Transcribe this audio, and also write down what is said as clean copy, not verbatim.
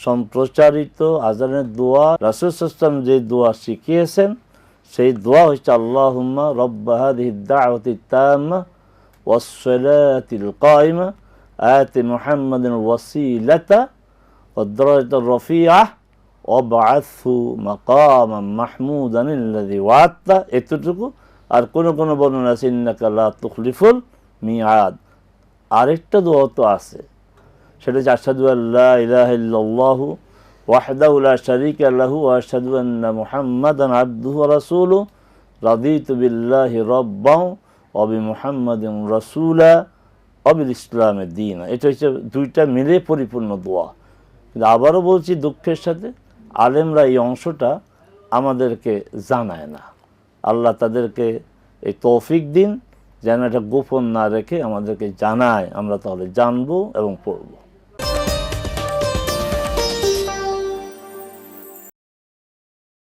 সম্প্রচারিত আজানের দোয়া, রাসূল সাল্লাল্লাহু আলাইহি ওয়াসাল্লাম যে দোয়া শিখিয়েছেন সেই দোয়া হচ্ছে আল্লাহুম্মা রাব্বা হাযিহিদ দাওয়াতিত তাম্মা ওয়াস সালাতিল কায়িমা আতি মুহাম্মাদিন ওয়াসিলাতা ওয়াদ দারাজাতার রাফিআহ ওয়াবআথহু মাকামান মাহমুদান আল্লাযী ওয়া'আদতা। এতটুকু। আর কোন বর্ণনা আছে ইন্নাকা লা তুখলিফুল মিআদ। আরেকটা দোয়া তো আছে, সেটা হচ্ছে আশহাদু আল্লা ইলাহা ইল্লাল্লাহু ওয়াহদাহু লা শারীকা লাহু ওয়া আশহাদু আন্না মুহাম্মাদান আবদুহু ওয়া রাসূলুহু রাদিতু বিল্লাহি রাব্বান ওয়া বিমুহাম্মাদিন রাসূলা ওয়া বিল ইসলামি দীনা। এটা হচ্ছে দুইটা মিলে পরিপূর্ণ দোয়া। কিন্তু আবারও বলছি দুঃখের সাথে, আলেমরা এই অংশটা আমাদেরকে জানায় না। আল্লাহ তাদেরকে এই তৌফিক দিন যেন এটা গোপন না রেখে আমাদেরকে জানায়, আমরা তাহলে জানবো এবং পড়ব।